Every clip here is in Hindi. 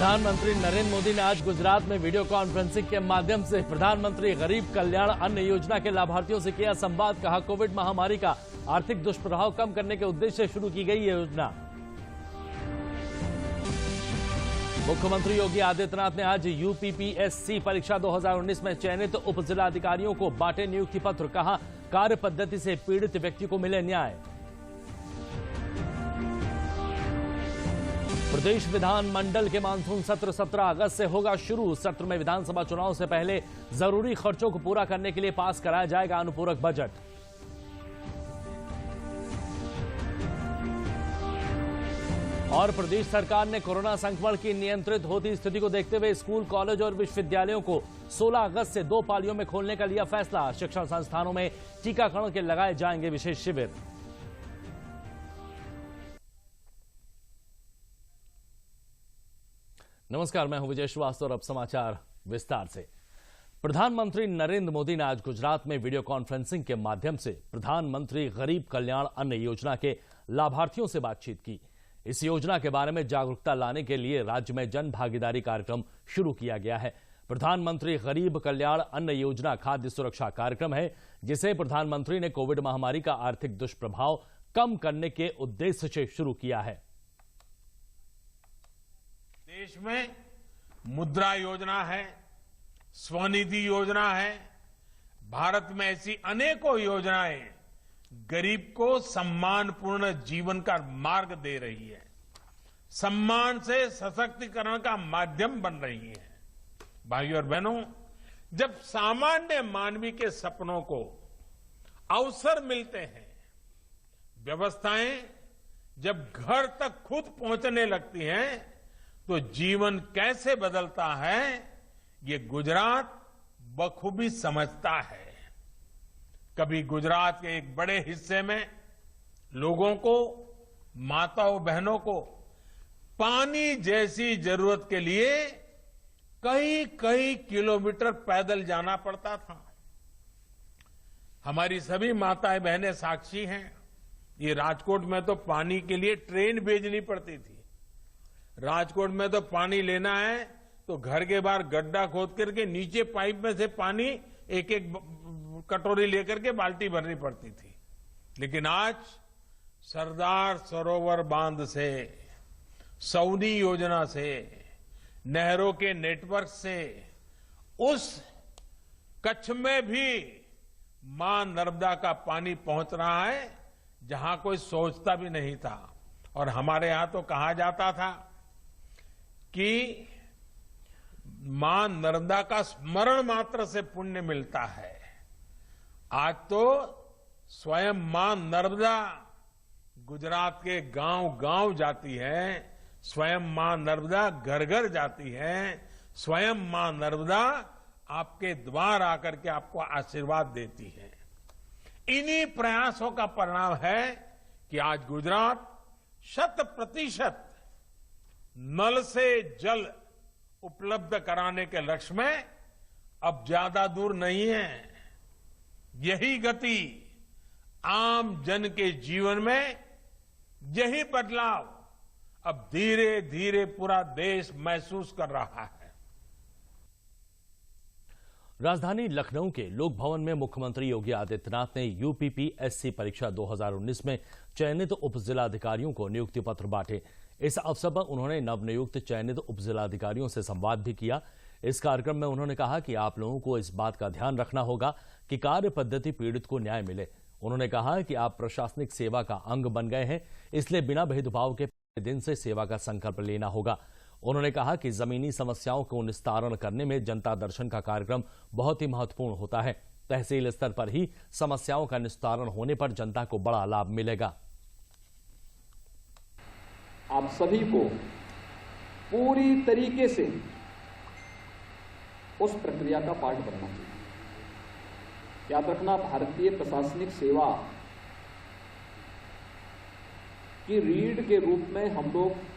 प्रधानमंत्री नरेंद्र मोदी ने आज गुजरात में वीडियो कॉन्फ्रेंसिंग के माध्यम से प्रधानमंत्री गरीब कल्याण अन्न योजना के लाभार्थियों से किया संवाद। कहा, कोविड महामारी का आर्थिक दुष्प्रभाव कम करने के उद्देश्य से शुरू की गई ये योजना। मुख्यमंत्री योगी आदित्यनाथ ने आज यूपीपीएससी परीक्षा 2019 में चयनित उप जिलाधिकारियों को बांटे नियुक्ति पत्र। कहा, कार्य पद्धति से पीड़ित व्यक्ति को मिले न्याय। प्रदेश विधानमंडल के मानसून सत्र 17 अगस्त से होगा शुरू। सत्र में विधानसभा चुनाव से पहले जरूरी खर्चों को पूरा करने के लिए पास कराया जाएगा अनुपूरक बजट। और प्रदेश सरकार ने कोरोना संक्रमण की नियंत्रित होती स्थिति को देखते हुए स्कूल, कॉलेज और विश्वविद्यालयों को 16 अगस्त से 2 पालियों में खोलने का लिया फैसला। शिक्षण संस्थानों में टीकाकरण के लगाए जाएंगे विशेष शिविर। नमस्कार, मैं हूं विजय श्रीवास्तव और अब समाचार विस्तार से। प्रधानमंत्री नरेंद्र मोदी ने आज गुजरात में वीडियो कॉन्फ्रेंसिंग के माध्यम से प्रधानमंत्री गरीब कल्याण अन्न योजना के लाभार्थियों से बातचीत की। इस योजना के बारे में जागरूकता लाने के लिए राज्य में जन भागीदारी कार्यक्रम शुरू किया गया है। प्रधानमंत्री गरीब कल्याण अन्न योजना खाद्य सुरक्षा कार्यक्रम है, जिसे प्रधानमंत्री ने कोविड महामारी का आर्थिक दुष्प्रभाव कम करने के उद्देश्य से शुरू किया है। देश में मुद्रा योजना है, स्वनिधि योजना है। भारत में ऐसी अनेकों योजनाएं गरीब को सम्मानपूर्ण जीवन का मार्ग दे रही है, सम्मान से सशक्तिकरण का माध्यम बन रही है। भाइयों और बहनों, जब सामान्य मानवी के सपनों को अवसर मिलते हैं, व्यवस्थाएं जब घर तक खुद पहुंचने लगती हैं, तो जीवन कैसे बदलता है, ये गुजरात बखूबी समझता है। कभी गुजरात के एक बड़े हिस्से में लोगों को, माताओं बहनों को पानी जैसी जरूरत के लिए कई कई किलोमीटर पैदल जाना पड़ता था। हमारी सभी माताएं बहनें साक्षी हैं। ये राजकोट में तो पानी के लिए ट्रेन भेजनी पड़ती थी। राजकोट में तो पानी लेना है तो घर के बाहर गड्ढा खोद करके नीचे पाइप में से पानी एक एक कटोरी लेकर के बाल्टी भरनी पड़ती थी। लेकिन आज सरदार सरोवर बांध से, सौनी योजना से, नहरों के नेटवर्क से उस कच्छ में भी मां नर्मदा का पानी पहुंच रहा है, जहां कोई सोचता भी नहीं था। और हमारे यहां तो कहा जाता था कि मां नर्मदा का स्मरण मात्र से पुण्य मिलता है। आज तो स्वयं मां नर्मदा गुजरात के गांव-गांव जाती है, स्वयं मां नर्मदा घर घर जाती है, स्वयं मां नर्मदा आपके द्वार आकर के आपको आशीर्वाद देती है। इन्हीं प्रयासों का परिणाम है कि आज गुजरात 100% नल से जल उपलब्ध कराने के लक्ष्य में अब ज्यादा दूर नहीं है। यही गति आम जन के जीवन में, यही बदलाव अब धीरे धीरे पूरा देश महसूस कर रहा है। राजधानी लखनऊ के लोक भवन में मुख्यमंत्री योगी आदित्यनाथ ने यूपीपीएससी परीक्षा 2019 में चयनित उप जिलाधिकारियों को नियुक्ति पत्र बांटे। इस अवसर पर उन्होंने नवनियुक्त चयनित उप जिलाधिकारियों से संवाद भी किया। इस कार्यक्रम में उन्होंने कहा कि आप लोगों को इस बात का ध्यान रखना होगा कि कार्य पद्धति पीड़ित को न्याय मिले। उन्होंने कहा कि आप प्रशासनिक सेवा का अंग बन गए हैं, इसलिए बिना भेदभाव के पहले दिन से सेवा का संकल्प लेना होगा। उन्होंने कहा कि जमीनी समस्याओं को निस्तारण करने में जनता दर्शन का कार्यक्रम बहुत ही महत्वपूर्ण होता है। तहसील स्तर पर ही समस्याओं का निस्तारण होने पर जनता को बड़ा लाभ मिलेगा। आप सभी को पूरी तरीके से उस प्रक्रिया का पार्ट बनना चाहिए। याद रखना, भारतीय प्रशासनिक सेवा की रीढ़ के रूप में हम लोग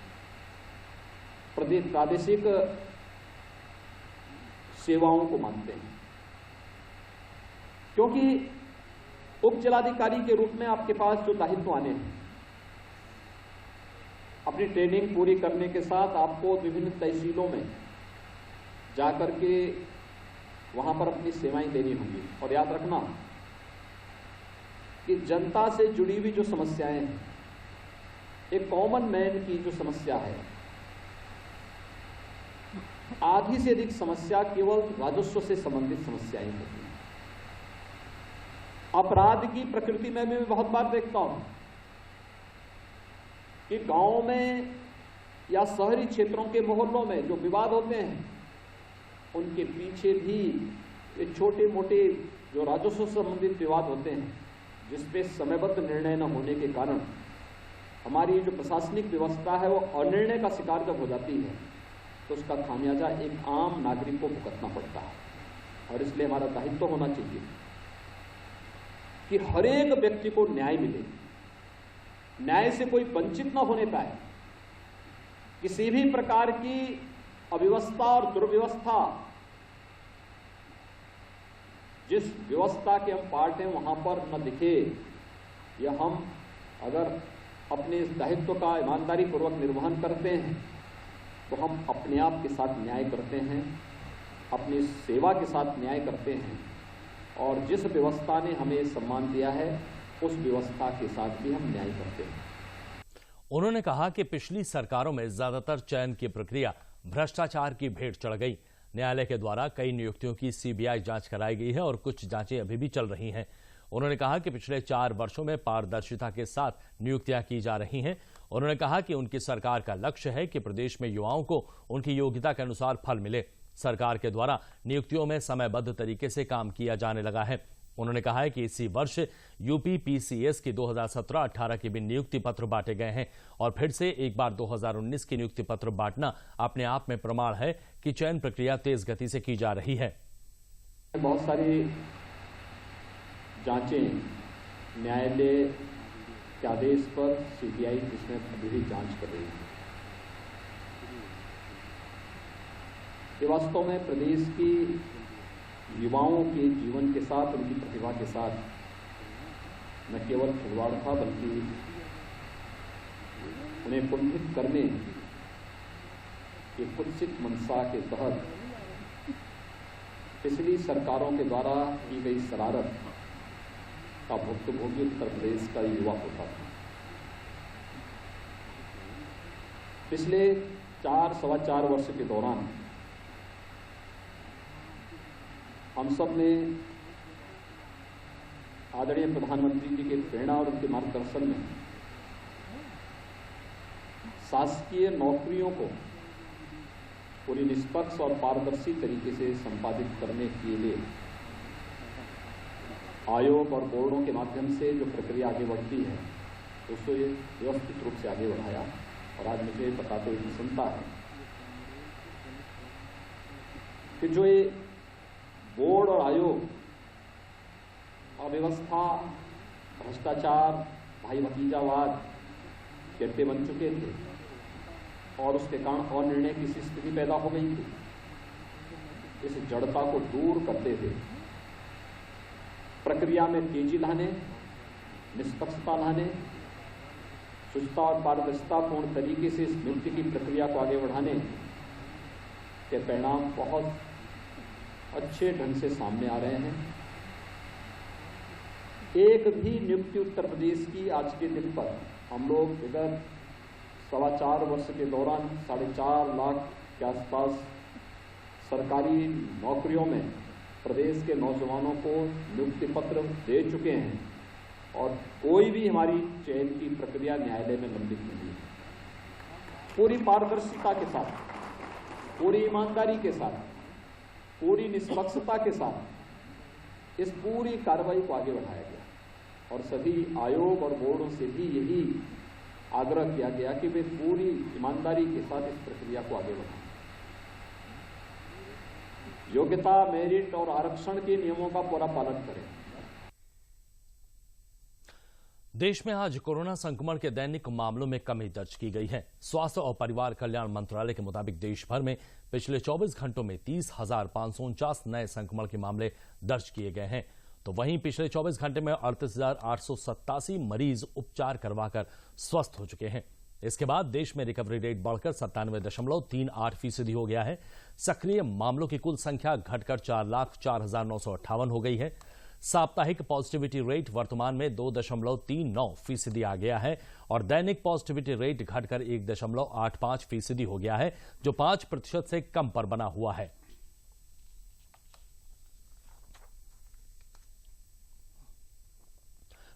प्रादेशिक सेवाओं को मानते हैं, क्योंकि उप जिलाधिकारी के रूप में आपके पास जो दायित्व आने हैं अपनी ट्रेनिंग पूरी करने के साथ आपको विभिन्न तहसीलों में जाकर के वहां पर अपनी सेवाएं देनी होंगी। और याद रखना कि जनता से जुड़ी हुई जो समस्याएं हैं, एक कॉमन मैन की जो समस्या है, आधी से अधिक समस्या केवल राजस्व से संबंधित समस्याएं होती हैं। अपराध की प्रकृति में मैं बहुत बार देखता हूं कि गांव में या शहरी क्षेत्रों के मोहल्लों में जो विवाद होते हैं, उनके पीछे भी ये छोटे मोटे जो राजस्व से संबंधित विवाद होते हैं, जिसपे समयबद्ध निर्णय न होने के कारण हमारी जो प्रशासनिक व्यवस्था है वो अनिर्णय का शिकार जब हो जाती है, तो उसका खामियाजा एक आम नागरिक को भुगतना पड़ता है। और इसलिए हमारा दायित्व होना चाहिए कि हर एक व्यक्ति को न्याय मिले, न्याय से कोई वंचित न होने पाए। किसी भी प्रकार की अव्यवस्था और दुर्व्यवस्था, जिस व्यवस्था के हम पार्ट हैं वहां पर न दिखे, या हम अगर अपने इस दायित्व का ईमानदारी पूर्वक निर्वहन करते हैं तो हम अपने आप के साथ न्याय करते हैं, अपनी सेवा के साथ न्याय करते हैं, और जिस व्यवस्था ने हमें सम्मान दिया है उस व्यवस्था के साथ भी हम न्याय करते हैं। उन्होंने कहा कि पिछली सरकारों में ज्यादातर चयन की प्रक्रिया भ्रष्टाचार की भेंट चढ़ गई। न्यायालय के द्वारा कई नियुक्तियों की सीबीआई जांच कराई गई है और कुछ जांचें अभी भी चल रही हैं। उन्होंने कहा कि पिछले 4 वर्षों में पारदर्शिता के साथ नियुक्तियां की जा रही हैं। उन्होंने कहा कि उनकी सरकार का लक्ष्य है कि प्रदेश में युवाओं को उनकी योग्यता के अनुसार फल मिले। सरकार के द्वारा नियुक्तियों में समयबद्ध तरीके से काम किया जाने लगा है। उन्होंने कहा है कि इसी वर्ष यूपी पीसीएस की 2017-18 के भी नियुक्ति पत्र बांटे गए हैं और फिर से एक बार 2019 की नियुक्ति पत्र बांटना अपने आप में प्रमाण है कि चयन प्रक्रिया तेज गति से की जा रही है। बहुत सारी जांचें न्यायालय के आदेश पर सीबीआई जिसमें अभी भी जांच कर रही है। ये वास्तव में प्रदेश की युवाओं के जीवन के साथ, उनकी प्रतिभा के साथ न केवल खिलवाड़ था, बल्कि उन्हें कुंठित करने की कुत्सित मंशा के तहत पिछली सरकारों के द्वारा की गई शरारत का भुक्तभोगी उत्तर प्रदेश का युवा होता था। पिछले 4-4.25 वर्ष के दौरान हम सब ने आदरणीय प्रधानमंत्री जी के प्रेरणा और उनके मार्गदर्शन में शासकीय नौकरियों को पूरी निष्पक्ष और पारदर्शी तरीके से संपादित करने के लिए आयोग और बोर्डों के माध्यम से जो प्रक्रिया आगे बढ़ती है उसको ये व्यवस्थित रूप से आगे बढ़ाया। और आज मुझे बताते हुए प्रसन्नता है कि जो ये बोर्ड और आयोग अव्यवस्था, भ्रष्टाचार, भाई भतीजावाद कहते बन चुके थे और उसके कारण अनिर्णय की स्थिति पैदा हो गई थी, इस जड़ता को दूर करते थे, प्रक्रिया में तेजी लाने, निष्पक्षता लाने, शुद्धता और पारदर्शितापूर्ण तरीके से इस नियुक्ति की प्रक्रिया को आगे बढ़ाने के परिणाम बहुत अच्छे ढंग से सामने आ रहे हैं। एक भी नियुक्ति उत्तर प्रदेश की आज के दिन पर हम लोग इधर 4.25 वर्ष के दौरान 4.5 लाख के आसपास सरकारी नौकरियों में प्रदेश के नौजवानों को नियुक्ति पत्र दे चुके हैं और कोई भी हमारी चयन की प्रक्रिया न्यायालय में लंबित नहीं है। पूरी पारदर्शिता के साथ, पूरी ईमानदारी के साथ, पूरी निष्पक्षता के साथ इस पूरी कार्रवाई को आगे बढ़ाया गया और सभी आयोग और बोर्डों से भी यही आग्रह किया गया कि वे पूरी ईमानदारी के साथ इस प्रक्रिया को आगे बढ़ाएं। योग्यता, मेरिट और आरक्षण के नियमों का पूरा पालन करें। देश में आज कोरोना संक्रमण के दैनिक मामलों में कमी दर्ज की गई है। स्वास्थ्य और परिवार कल्याण मंत्रालय के मुताबिक देश भर में पिछले 24 घंटों में 30,549 नए संक्रमण के मामले दर्ज किए गए हैं। तो वहीं पिछले 24 घंटे में 38,887 मरीज उपचार करवाकर स्वस्थ हो चुके हैं। इसके बाद देश में रिकवरी रेट बढ़कर 97.38% हो गया है। सक्रिय मामलों की कुल संख्या घटकर 4,04,958 हो गई है। साप्ताहिक पॉजिटिविटी रेट वर्तमान में 2.39% आ गया है और दैनिक पॉजिटिविटी रेट घटकर 1.85% हो गया है, जो 5% से कम पर बना हुआ है।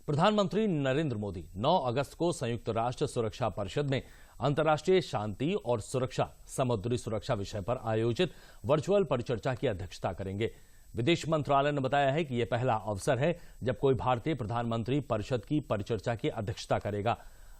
प्रधानमंत्री नरेंद्र मोदी 9 अगस्त को संयुक्त राष्ट्र सुरक्षा परिषद में अंतर्राष्ट्रीय शांति और सुरक्षा, समुद्री सुरक्षा विषय पर आयोजित वर्चुअल परिचर्चा की अध्यक्षता करेंगे। विदेश मंत्रालय ने बताया है कि यह पहला अवसर है जब कोई भारतीय प्रधानमंत्री परिषद की परिचर्चा की अध्यक्षता करेगा।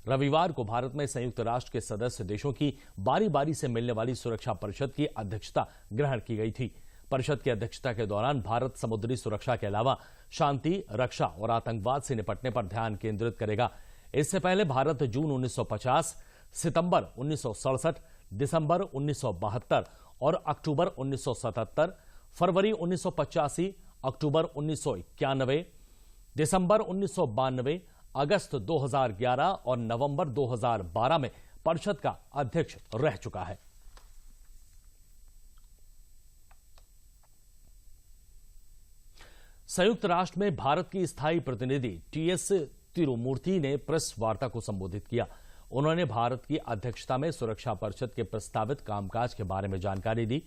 रविवार को भारत में संयुक्त राष्ट्र के सदस्य देशों की बारी बारी से मिलने वाली सुरक्षा परिषद की अध्यक्षता ग्रहण की गई थी। परिषद की अध्यक्षता के दौरान भारत समुद्री सुरक्षा के अलावा शांति, रक्षा और आतंकवाद से निपटने पर ध्यान केंद्रित करेगा। इससे पहले भारत जून 1950, सितंबर 1967, दिसंबर 1972 और अक्टूबर 1977, फरवरी 1985, अक्टूबर 1991, दिसंबर 1992, अगस्त 2011 और नवंबर 2012 में परिषद का अध्यक्ष रह चुका है। संयुक्त राष्ट्र में भारत की स्थायी प्रतिनिधि टीएस तिरुमूर्ति ने प्रेस वार्ता को संबोधित किया। उन्होंने भारत की अध्यक्षता में सुरक्षा परिषद के प्रस्तावित कामकाज के बारे में जानकारी दी।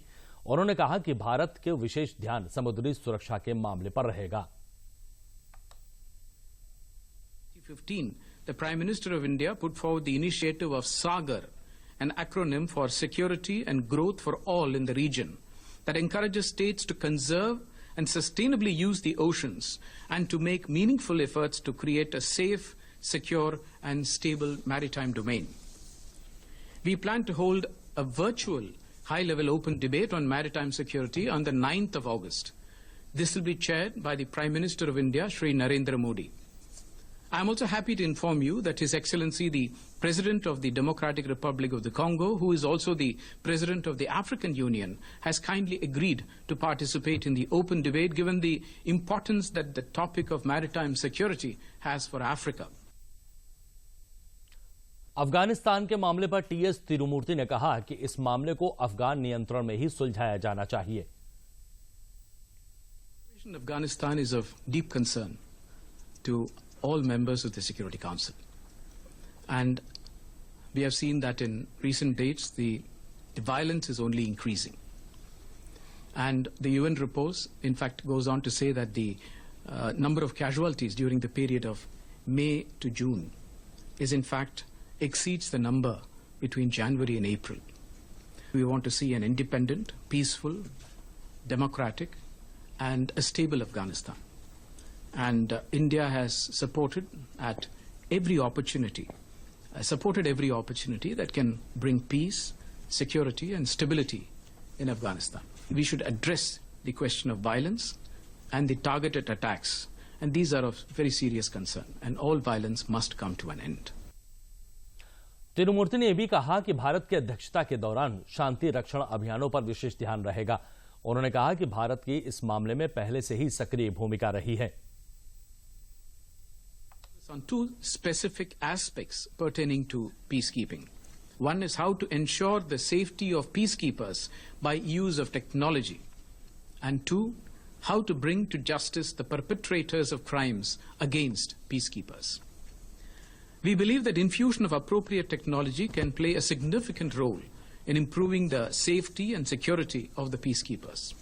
उन्होंने कहा कि भारत के विशेष ध्यान समुद्री सुरक्षा के मामले पर रहेगा। 2015, the Prime Minister of India put forward the initiative of SAGAR, an acronym for Security and Growth for All in the region, that encourages states to conserve and sustainably use the oceans and to make meaningful efforts to create a safe, secure and stable maritime domain. We plan to hold a virtual high-level open debate on maritime security on the 9th of August. This will be chaired by the Prime Minister of India, Shri Narendra Modi. I am also happy to inform you that His Excellency the President of the Democratic Republic of the Congo, who is also the President of the African Union, has kindly agreed to participate in the open debate given the importance that the topic of maritime security has for Africa. Afghanistan के मामले पर टीएस तिरुमूर्ति ने कहा कि इस मामले को अफगान नियंत्रण में ही सुलझाया जाना चाहिए। Afghanistan is of deep concern to all members of the Security Council. And we have seen that in recent dates, the violence is only increasing. And the UN report, in fact, goes on to say that the number of casualties during the period of May to June is, in fact, exceeds the number between January and April. We want to see an independent, peaceful, democratic, and a stable Afghanistan. And India has supported at every opportunity, that can bring peace, security and stability in Afghanistan. We should address the question of violence and the targeted attacks, and these are of very serious concern, and all violence must come to an end. Tirumurti ने यह भी कहा कि भारत की अध्यक्षता के दौरान शांति रक्षण अभियानों पर विशेष ध्यान रहेगा। उन्होंने कहा कि भारत की इस मामले में पहले से ही सक्रिय भूमिका रही है। On two specific aspects pertaining to peacekeeping. One is how to ensure the safety of peacekeepers by use of technology. And two, how to bring to justice the perpetrators of crimes against peacekeepers. We believe that infusion of appropriate technology can play a significant role in improving the safety and security of the peacekeepers.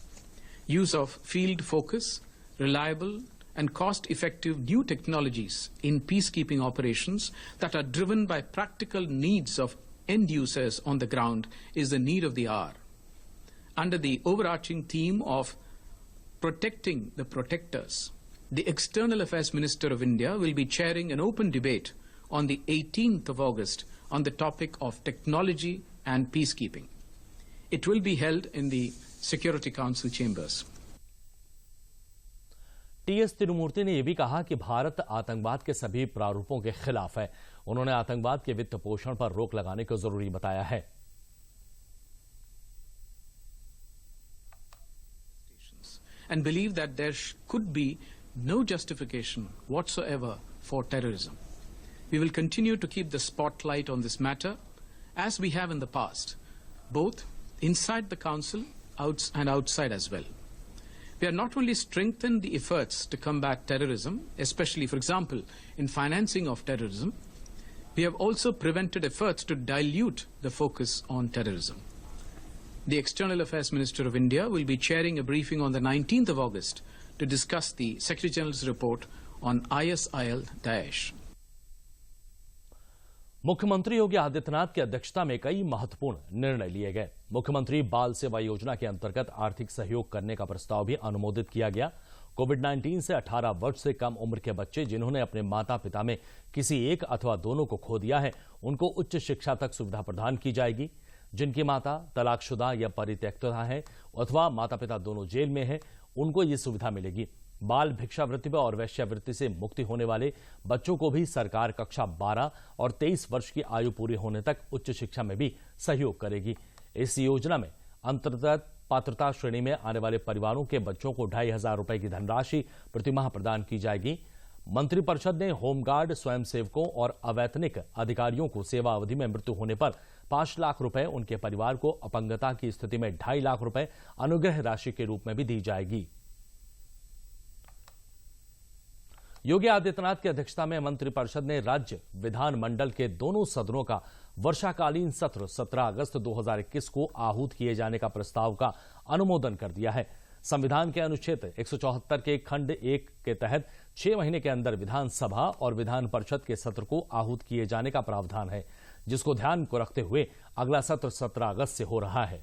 Use of field focus, reliable and cost-effective new technologies in peacekeeping operations that are driven by practical needs of end users on the ground is the need of the hour. Under the overarching theme of protecting the protectors, the External Affairs Minister of India will be chairing an open debate on the 18th of August on the topic of technology and peacekeeping. It will be held in the Security Council chambers. TS Tirumurti ने यह भी कहा कि भारत आतंकवाद के सभी प्रारूपों के खिलाफ है। उन्होंने आतंकवाद के वित्त पोषण पर रोक लगाने को जरूरी बताया है। And believe that there could be no justification whatsoever for terrorism. we will continue to keep the spotlight on this matter as we have in the past, both inside the Council and outside as well. We have not only strengthened the efforts to combat terrorism, especially, for example, in financing of terrorism, we have also prevented efforts to dilute the focus on terrorism. The External Affairs Minister of India will be chairing a briefing on the 19th of August to discuss the Secretary General's report on ISIL Daesh. मुख्यमंत्री योगी आदित्यनाथ की अध्यक्षता में कई महत्वपूर्ण निर्णय लिए गए। मुख्यमंत्री बाल सेवा योजना के अंतर्गत आर्थिक सहयोग करने का प्रस्ताव भी अनुमोदित किया गया। कोविड-19 से 18 वर्ष से कम उम्र के बच्चे जिन्होंने अपने माता पिता में किसी एक अथवा दोनों को खो दिया है, उनको उच्च शिक्षा तक सुविधा प्रदान की जाएगी। जिनकी माता तलाकशुदा या परित्यक्ता है अथवा माता पिता दोनों जेल में हैं, उनको ये सुविधा मिलेगी। बाल भिक्षावृत्ति और वैश्यावृत्ति से मुक्ति होने वाले बच्चों को भी सरकार कक्षा 12 और 23 वर्ष की आयु पूरी होने तक उच्च शिक्षा में भी सहयोग करेगी। इस योजना में अंतर्गत पात्रता श्रेणी में आने वाले परिवारों के बच्चों को 2,500 रुपए की धनराशि प्रतिमाह प्रदान की जाएगी। मंत्रिपरिषद ने होमगार्ड, स्वयंसेवकों और अवैतनिक अधिकारियों को सेवा अवधि में मृत्यु होने पर 5 लाख रुपए, उनके परिवार को अपंगता की स्थिति में 2.5 लाख रुपए अनुग्रह राशि के रूप में भी दी जाएगी। योगी आदित्यनाथ की अध्यक्षता में मंत्रिपरिषद ने राज्य विधानमंडल के दोनों सदनों का वर्षाकालीन सत्र 17 अगस्त 2021 को आहूत किए जाने का प्रस्ताव का अनुमोदन कर दिया है। संविधान के अनुच्छेद 174 के खंड 1 के तहत 6 महीने के अंदर विधानसभा और विधान परिषद के सत्र को आहूत किए जाने का प्रावधान है, जिसको ध्यान को रखते हुए अगला सत्र 17 अगस्त से हो रहा है।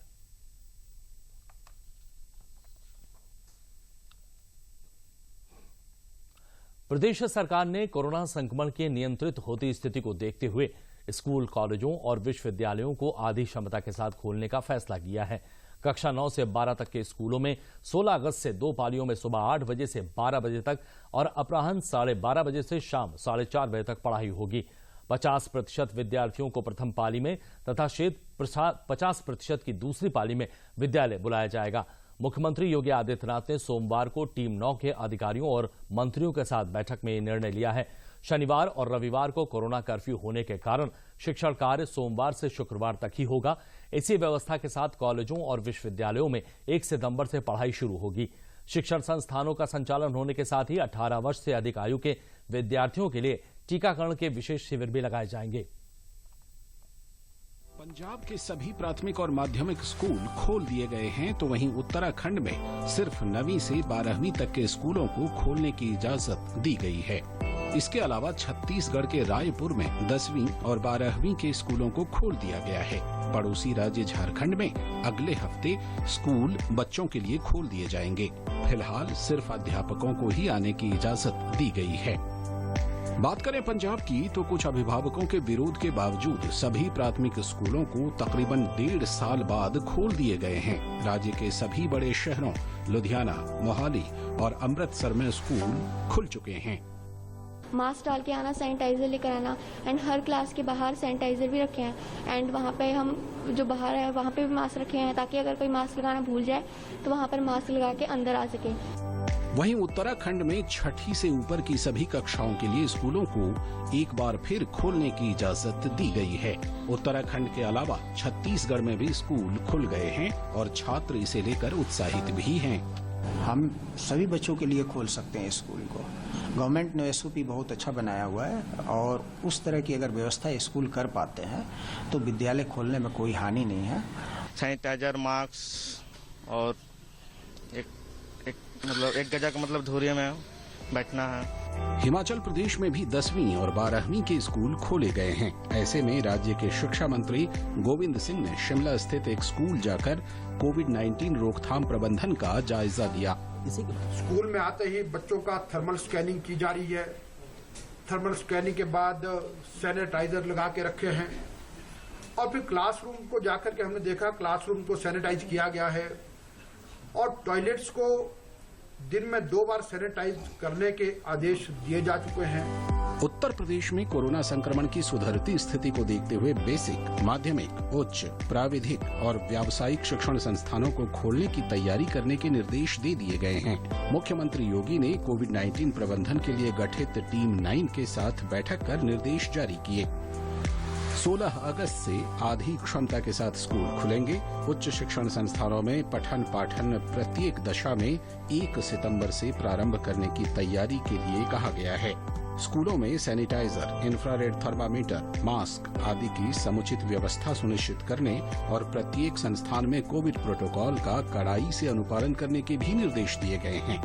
प्रदेश सरकार ने कोरोना संक्रमण के नियंत्रित होती स्थिति को देखते हुए स्कूल, कॉलेजों और विश्वविद्यालयों को आधी क्षमता के साथ खोलने का फैसला किया है। कक्षा 9 से 12 तक के स्कूलों में 16 अगस्त से 2 पालियों में सुबह 8 बजे से 12 बजे तक और अपराह्न 12:30 बजे से शाम 4:30 बजे तक पढ़ाई होगी। 50% विद्यार्थियों को प्रथम पाली में तथा शेष 50% की दूसरी पाली में विद्यालय बुलाया जाएगा। मुख्यमंत्री योगी आदित्यनाथ ने सोमवार को टीम 9 के अधिकारियों और मंत्रियों के साथ बैठक में निर्णय लिया है। शनिवार और रविवार को कोरोना कर्फ्यू होने के कारण शिक्षण कार्य सोमवार से शुक्रवार तक ही होगा। इसी व्यवस्था के साथ कॉलेजों और विश्वविद्यालयों में 1 सितंबर से पढ़ाई शुरू होगी। शिक्षण संस्थानों का संचालन होने के साथ ही 18 वर्ष से अधिक आयु के विद्यार्थियों के लिए टीकाकरण के विशेष शिविर भी लगाए जाएंगे। पंजाब के सभी प्राथमिक और माध्यमिक स्कूल खोल दिए गए हैं, तो वहीं उत्तराखंड में सिर्फ 9वीं से 12वीं तक के स्कूलों को खोलने की इजाजत दी गई है। इसके अलावा छत्तीसगढ़ के रायपुर में 10वीं और 12वीं के स्कूलों को खोल दिया गया है। पड़ोसी राज्य झारखंड में अगले हफ्ते स्कूल बच्चों के लिए खोल दिए जाएंगे। फिलहाल सिर्फ अध्यापकों को ही आने की इजाजत दी गई है। बात करें पंजाब की, तो कुछ अभिभावकों के विरोध के बावजूद सभी प्राथमिक स्कूलों को तकरीबन 1.5 साल बाद खोल दिए गए हैं। राज्य के सभी बड़े शहरों लुधियाना, मोहाली और अमृतसर में स्कूल खुल चुके हैं। मास्क डाल के आना, सैनिटाइजर लेकर आना एंड हर क्लास के बाहर सैनिटाइजर भी रखे हैं एंड वहाँ पे हम जो बाहर है वहाँ पे भी मास्क रखे हैं ताकि अगर कोई मास्क लगाना भूल जाए तो वहाँ पर मास्क लगा के अंदर आ सके। वहीं उत्तराखंड में 6ठी से ऊपर की सभी कक्षाओं के लिए स्कूलों को एक बार फिर खोलने की इजाजत दी गई है। उत्तराखंड के अलावा छत्तीसगढ़ में भी स्कूल खुल गए हैं और छात्र इसे लेकर उत्साहित भी हैं। हम सभी बच्चों के लिए खोल सकते हैं स्कूल को। गवर्नमेंट ने एसओपी बहुत अच्छा बनाया हुआ है और उस तरह की अगर व्यवस्था स्कूल कर पाते हैं तो विद्यालय खोलने में कोई हानि नहीं है। सैनिटाइजर, मास्क और एक गजा का मतलब दूरी में बैठना है। हिमाचल प्रदेश में भी 10वीं और 12वीं के स्कूल खोले गए हैं। ऐसे में राज्य के शिक्षा मंत्री गोविंद सिंह ने शिमला स्थित एक स्कूल जाकर कोविड-19 रोकथाम प्रबंधन का जायजा लिया। स्कूल में आते ही बच्चों का थर्मल स्कैनिंग की जा रही है। थर्मल स्कैनिंग के बाद सैनिटाइजर लगा के रखे हैं और फिर क्लासरूम को जाकर के हमने देखा क्लासरूम को सैनिटाइज किया गया है और टॉयलेट्स को दिन में 2 बार सैनिटाइज करने के आदेश दिए जा चुके हैं। उत्तर प्रदेश में कोरोना संक्रमण की सुधरती स्थिति को देखते हुए बेसिक, माध्यमिक, उच्च, प्राविधिक और व्यावसायिक शिक्षण संस्थानों को खोलने की तैयारी करने के निर्देश दे दिए गए हैं। मुख्यमंत्री योगी ने कोविड-19 प्रबंधन के लिए गठित टीम 9 के साथ बैठक कर निर्देश जारी किए। 16 अगस्त से आधी क्षमता के साथ स्कूल खुलेंगे। उच्च शिक्षण संस्थानों में पठन पाठन प्रत्येक दशा में 1 सितंबर से प्रारंभ करने की तैयारी के लिए कहा गया है। स्कूलों में सैनिटाइजर, इंफ्रारेड थर्मामीटर, मास्क आदि की समुचित व्यवस्था सुनिश्चित करने और प्रत्येक संस्थान में कोविड प्रोटोकॉल का कड़ाई से अनुपालन करने के भी निर्देश दिए गए हैं।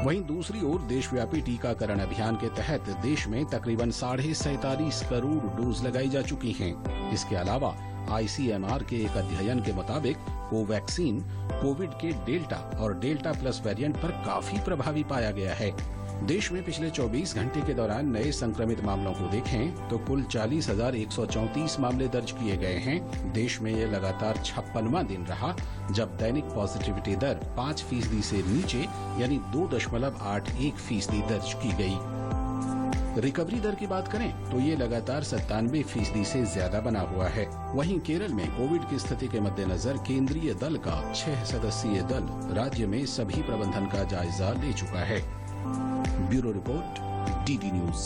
वहीं दूसरी ओर देशव्यापी टीकाकरण अभियान के तहत देश में तकरीबन 47.5 करोड़ डोज लगाई जा चुकी हैं। इसके अलावा ICMR के एक अध्ययन के मुताबिक कोवैक्सीन कोविड के डेल्टा और डेल्टा प्लस वेरिएंट पर काफी प्रभावी पाया गया है। देश में पिछले 24 घंटे के दौरान नए संक्रमित मामलों को देखें तो कुल 40,134 मामले दर्ज किए गए हैं। देश में ये लगातार 56वां दिन रहा जब दैनिक पॉजिटिविटी दर 5% से नीचे यानी 2.81% दर्ज की गई। रिकवरी दर की बात करें तो ये लगातार 97% से ज्यादा बना हुआ है। वहीं केरल में कोविड की स्थिति के मद्देनजर केंद्रीय दल का 6 सदस्यीय दल राज्य में सभी प्रबंधन का जायजा ले चुका है। Bureau report, DD news.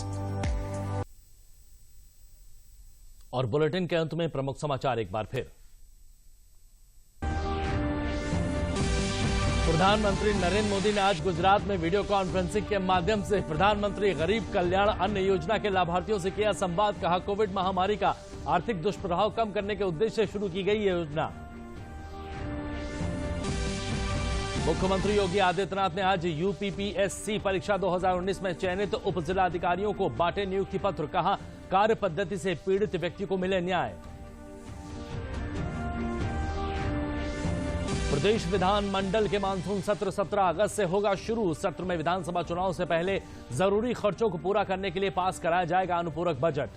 और बुलेटिन के अंत में प्रमुख समाचार एक बार फिर। प्रधानमंत्री नरेंद्र मोदी ने आज गुजरात में वीडियो कॉन्फ्रेंसिंग के माध्यम से प्रधानमंत्री गरीब कल्याण अन्न योजना के लाभार्थियों से किया संवाद। कहा, कोविड महामारी का आर्थिक दुष्प्रभाव कम करने के उद्देश्य से शुरू की गई ये योजना। मुख्यमंत्री योगी आदित्यनाथ ने आज UPPSC परीक्षा 2019 में चयनित उप जिलाधिकारियों को बांटे नियुक्ति पत्र। कहा, कार्य पद्धति से पीड़ित व्यक्ति को मिले न्याय। प्रदेश विधानमंडल के मानसून सत्र 17 अगस्त से होगा शुरू। सत्र में विधानसभा चुनाव से पहले जरूरी खर्चों को पूरा करने के लिए पास कराया जाएगा अनुपूरक बजट।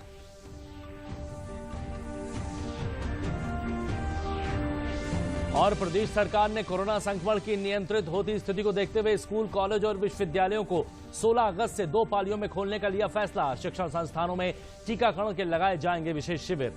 और प्रदेश सरकार ने कोरोना संक्रमण की नियंत्रित होती स्थिति को देखते हुए स्कूल, कॉलेज और विश्वविद्यालयों को 16 अगस्त से 2 पालियों में खोलने का लिया फैसला। शिक्षण संस्थानों में टीकाकरण के लगाए जाएंगे विशेष शिविर।